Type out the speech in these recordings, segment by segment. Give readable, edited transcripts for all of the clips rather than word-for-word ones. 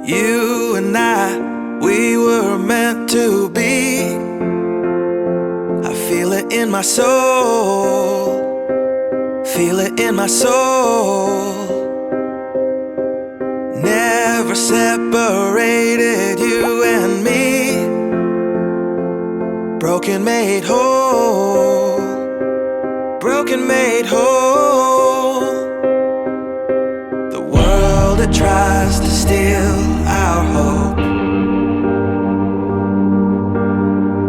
You and I, we were meant to be. I feel it in my soul, feel it in my soul. Never separated, you and me. Broken made whole, broken made whole. The world that tries to steal our hope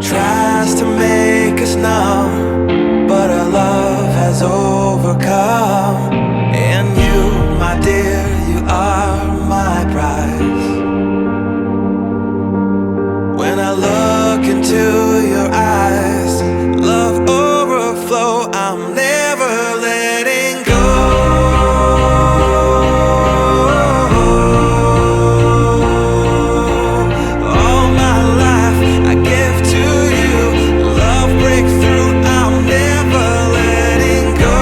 tries to make us numb, but our love has overcome. And you, my dear, you are my prize. When I look into your eyes, love overflow, I'm never letting go. All my life I give to you, love breakthrough, I'm never letting go.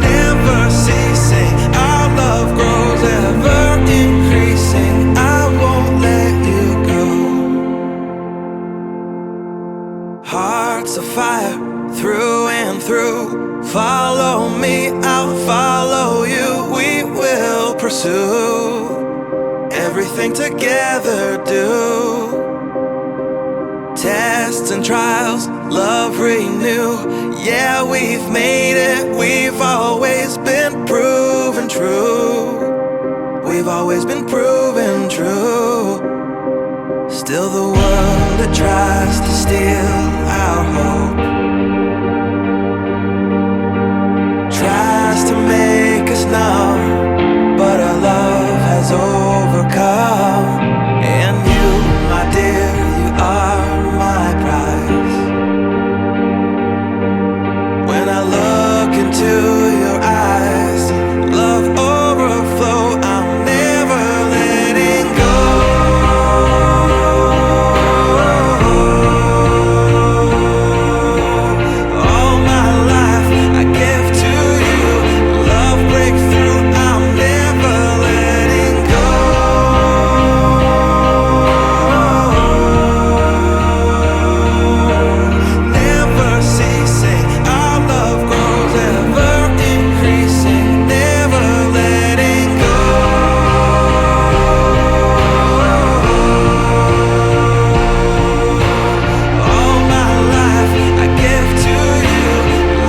Never ceasing, our love grows ever increasing, I won't let you go. Hearts of fire through and through, follow me, I'll follow you. We will pursue everything together, do tests and trials, love renew. Yeah, we've made it, we've always been proven true. We've always been proven true. Still the world that tries to steal our hope tries to make us numb, but our love has overcome. And you, my dear, you are my prize. When I look into your eyes, love overflow, I'm never letting go. All my life I give to you, love breakthrough, I'm never letting go. Never ceasing, our love grows ever increasing, never letting go. All my life I give to you,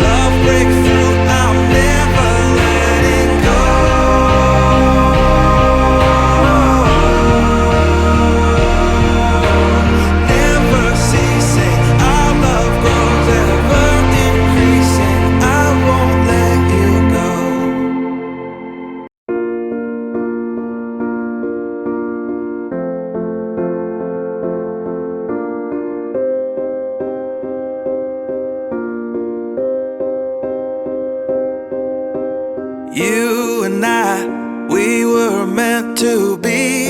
love breakthrough, I'm never letting go. Never ceasing, our love grows ever increasing, I won't let you go. You and I, we were meant to be.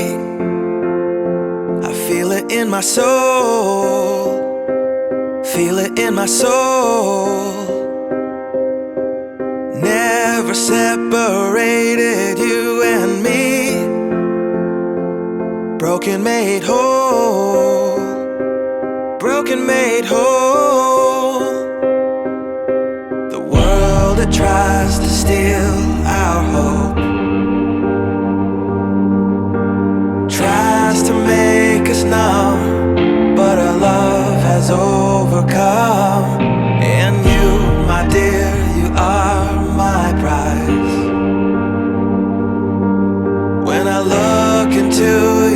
I feel it in my soul, feel it in my soul. Never separated, you and me. Broken made whole, broken made whole. The world that tries to steal our hope tries to make us numb, but our love has overcome. And you, my dear, you are my prize. When I look into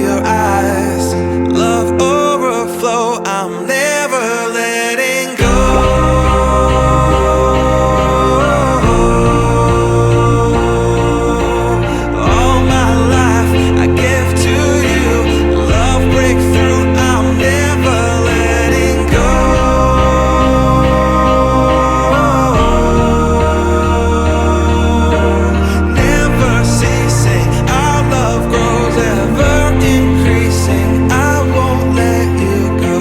your eyes, love overflow, I'm never letting go. All my life I give to you, love breakthrough, I'm never letting go. Never ceasing, our love grows ever increasing, I won't let you go.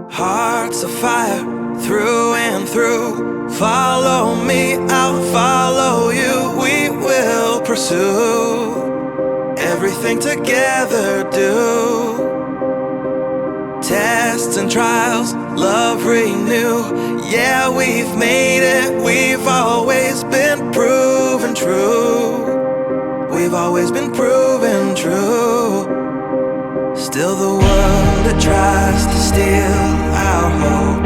Hearts of fire through and through. Follow me, I'll follow you. We will pursue everything together, do tests and trials, love renew. Yeah, we've made it, we've always been proven true. We've always been proven true. Still the world, it tries to steal our hope,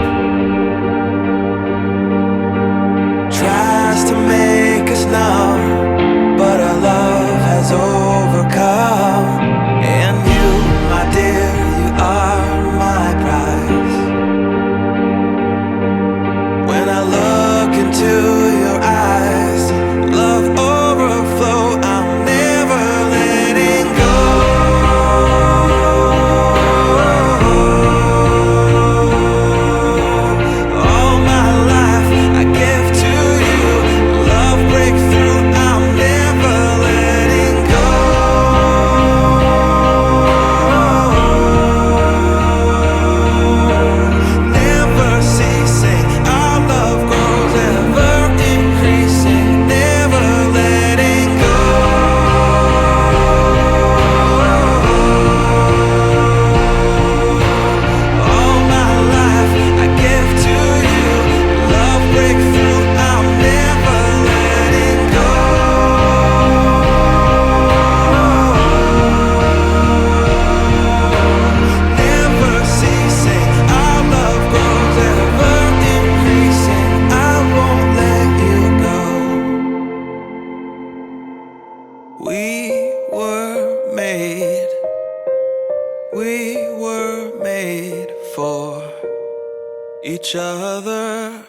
tries to make us numb, but our love has overcome. And you, my dear, you are my prize. When I look into your eyes, love overflow, I'm never letting go. All my life I give to you, love breakthrough, I'm never letting go. Never ceasing, our love grows ever increasing, never letting go. All my life I give to you, love breakthrough, I'm never letting go. Never ceasing, our love grows ever increasing, I won't let you go. We were made for each other.